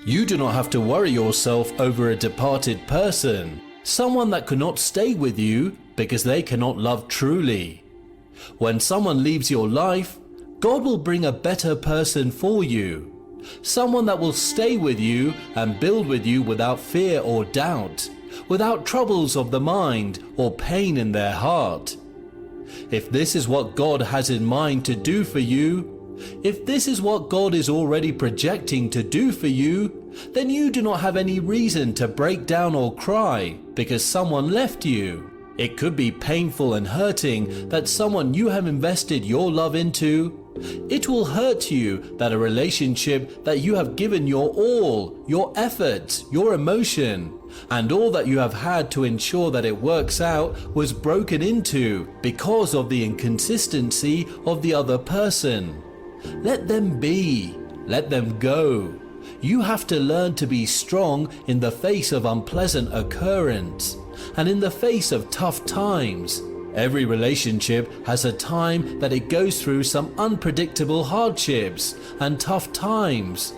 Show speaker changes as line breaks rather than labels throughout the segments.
You do not have to worry yourself over a departed person, someone that could not stay with you because they cannot love truly. When someone leaves your life, God will bring a better person for you, someone that will stay with you and build with you without fear or doubt, without troubles of the mind or pain in their heart. If this is what God has in mind to do for you, if this is what God is already projecting to do for you, then you do not have any reason to break down or cry because someone left you. It could be painful and hurting that someone you have invested your love into. It will hurt you that a relationship that you have given your all, your effort, your emotion, and all that you have had to ensure that it works out was broken into because of the inconsistency of the other person. Let them be. Let them go. You have to learn to be strong in the face of unpleasant occurrence and in the face of tough times. Every relationship has a time that it goes through some unpredictable hardships and tough times.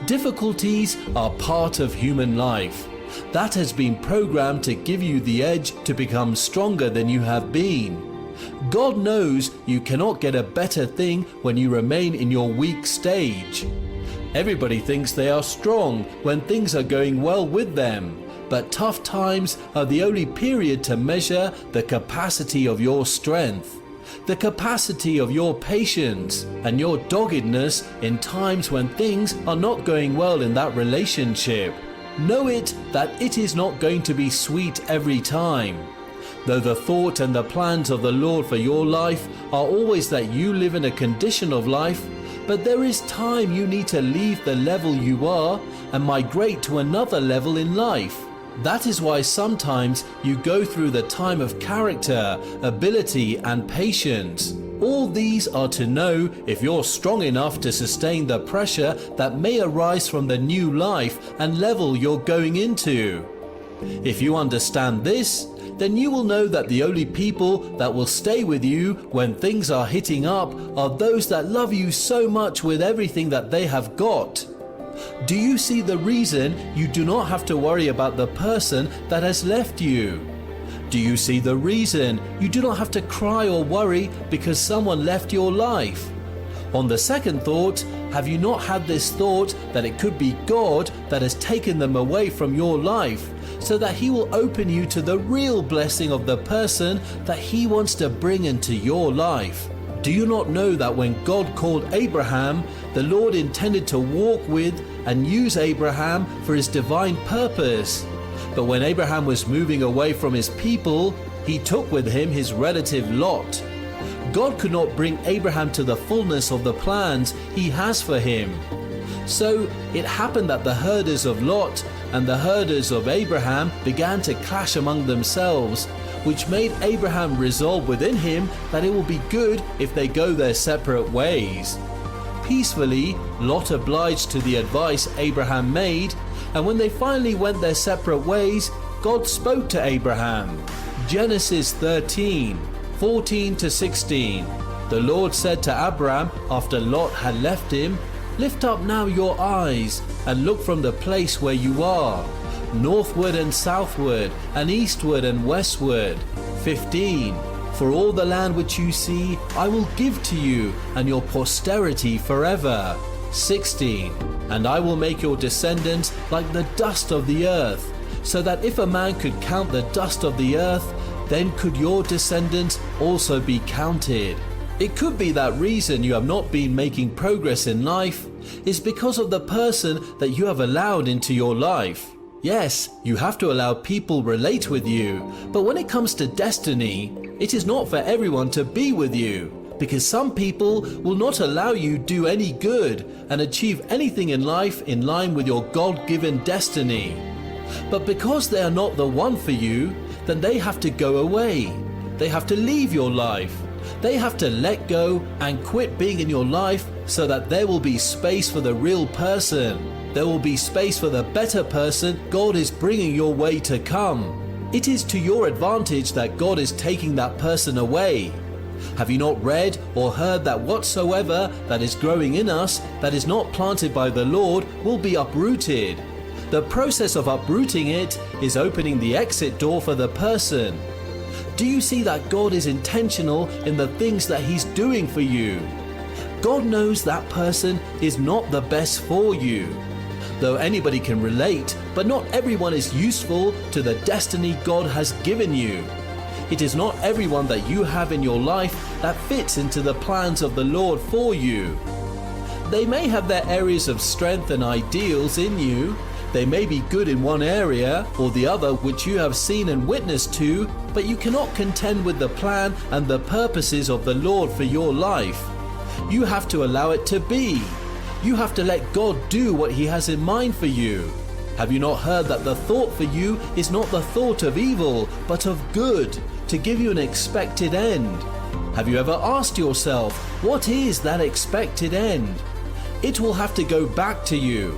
Difficulties are part of human life. That has been programmed to give you the edge to become stronger than you have been. God knows you cannot get a better thing when you remain in your weak stage. Everybody thinks they are strong when things are going well with them, but tough times are the only period to measure the capacity of your strength, the capacity of your patience and your doggedness in times when things are not going well in that relationship. Know it that it is not going to be sweet every time. Though the thought and the plans of the Lord for your life are always that you live in a condition of life, but there is time you need to leave the level you are and migrate to another level in life. That is why sometimes you go through the time of character, ability and patience. All these are to know if you're strong enough to sustain the pressure that may arise from the new life and level you're going into. If you understand this, then you will know that the only people that will stay with you when things are hitting up are those that love you so much with everything that they have got. Do you see the reason you do not have to worry about the person that has left you? Do you see the reason you do not have to cry or worry because someone left your life? On the second thought, have you not had this thought that it could be God that has taken them away from your life, so that He will open you to the real blessing of the person that He wants to bring into your life? Do you not know that when God called Abraham, the Lord intended to walk with and use Abraham for His divine purpose? But when Abraham was moving away from his people, he took with him his relative Lot. God could not bring Abraham to the fullness of the plans He has for him. So it happened that the herders of Lot and the herders of Abraham began to clash among themselves, which made Abraham resolve within him that it will be good if they go their separate ways. Peacefully, Lot obliged to the advice Abraham made, and when they finally went their separate ways, God spoke to Abraham. Genesis 13:14-16. The Lord said to Abraham after Lot had left him, "Lift up now your eyes and look from the place where you are, northward and southward and eastward and westward." 15. For all the land which you see I will give to you and your posterity forever. 16. And I will make your descendants like the dust of the earth, so that if a man could count the dust of the earth, then could your descendants also be counted. It could be that reason you have not been making progress in life is because of the person that you have allowed into your life. Yes, you have to allow people relate with you, but when it comes to destiny, it is not for everyone to be with you, because some people will not allow you do any good and achieve anything in life in line with your God-given destiny. But because they are not the one for you, then they have to go away. They have to leave your life. They have to let go and quit being in your life so that there will be space for the real person. There will be space for the better person God is bringing your way to come. It is to your advantage that God is taking that person away. Have you not read or heard that whatsoever that is growing in us that is not planted by the Lord will be uprooted? The process of uprooting it is opening the exit door for the person. Do you see that God is intentional in the things that He's doing for you? God knows that person is not the best for you. Though anybody can relate, but not everyone is useful to the destiny God has given you. It is not everyone that you have in your life that fits into the plans of the Lord for you. They may have their areas of strength and ideals in you. They may be good in one area or the other which you have seen and witnessed to, but you cannot contend with the plan and the purposes of the Lord for your life. You have to allow it to be. You have to let God do what He has in mind for you. Have you not heard that the thought for you is not the thought of evil, but of good, to give you an expected end? Have you ever asked yourself, what is that expected end? It will have to go back to you.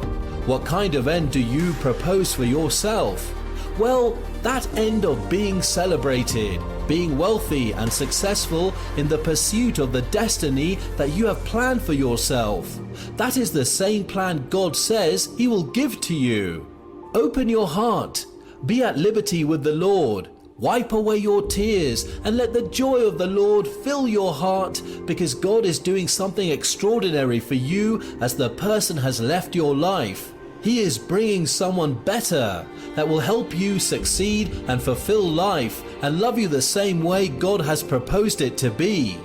What kind of end do you propose for yourself? Well, that end of being celebrated, being wealthy and successful in the pursuit of the destiny that you have planned for yourself. That is the same plan God says He will give to you. Open your heart. Be at liberty with the Lord. Wipe away your tears and let the joy of the Lord fill your heart, because God is doing something extraordinary for you as the person has left your life. He is bringing someone better that will help you succeed and fulfill life and love you the same way God has proposed it to be.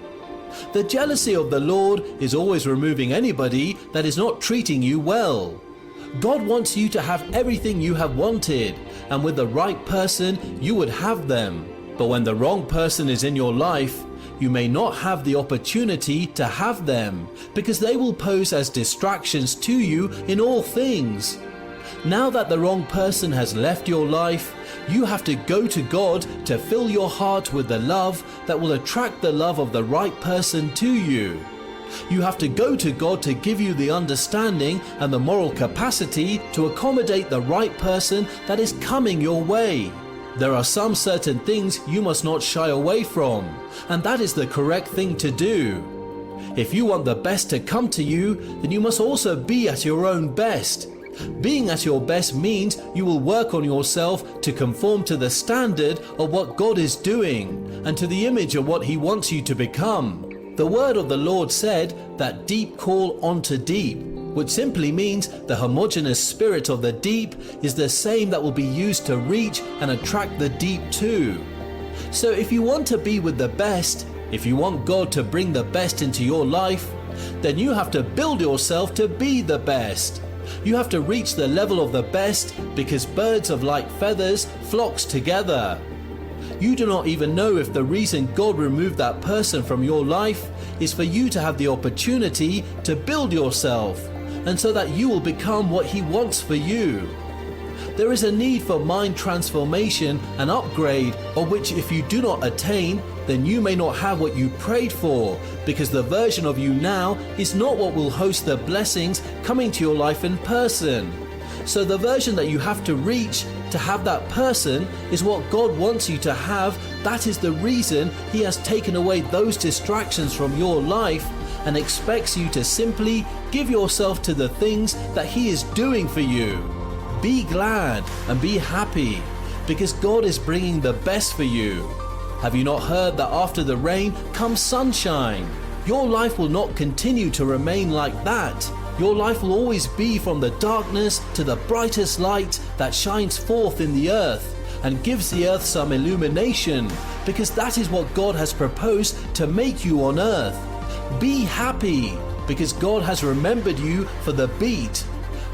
The jealousy of the Lord is always removing anybody that is not treating you well. God wants you to have everything you have wanted, and with the right person you would have them. But when the wrong person is in your life, you may not have the opportunity to have them, because they will pose as distractions to you in all things. Now that the wrong person has left your life, you have to go to God to fill your heart with the love that will attract the love of the right person to you. You have to go to God to give you the understanding and the moral capacity to accommodate the right person that is coming your way. There are some certain things you must not shy away from, and that is the correct thing to do. If you want the best to come to you, then you must also be at your own best. Being at your best means you will work on yourself to conform to the standard of what God is doing and to the image of what He wants you to become. The word of the Lord said that deep call unto deep, which simply means the homogeneous spirit of the deep is the same that will be used to reach and attract the deep too. So if you want to be with the best, if you want God to bring the best into your life, then you have to build yourself to be the best. You have to reach the level of the best, because birds of like feathers flocks together. You do not even know if the reason God removed that person from your life is for you to have the opportunity to build yourself, and so that you will become what He wants for you. There is a need for mind transformation and upgrade, of which if you do not attain, then you may not have what you prayed for, because the version of you now is not what will host the blessings coming to your life in person. So the version that you have to reach to have that person is what God wants you to have. That is the reason He has taken away those distractions from your life and expects you to simply give yourself to the things that He is doing for you. Be glad and be happy, because God is bringing the best for you. Have you not heard that after the rain comes sunshine? Your life will not continue to remain like that. Your life will always be from the darkness to the brightest light that shines forth in the earth and gives the earth some illumination, because that is what God has proposed to make you on earth. Be happy, because God has remembered you for the beat.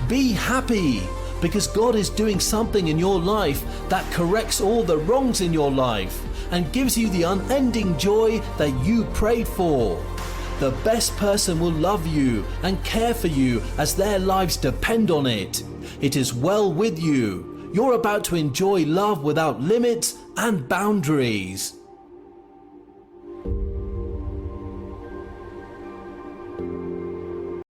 Be happy, because God is doing something in your life that corrects all the wrongs in your life and gives you the unending joy that you prayed for. The best person will love you and care for you as their lives depend on it. It is well with you. You're about to enjoy love without limits and boundaries.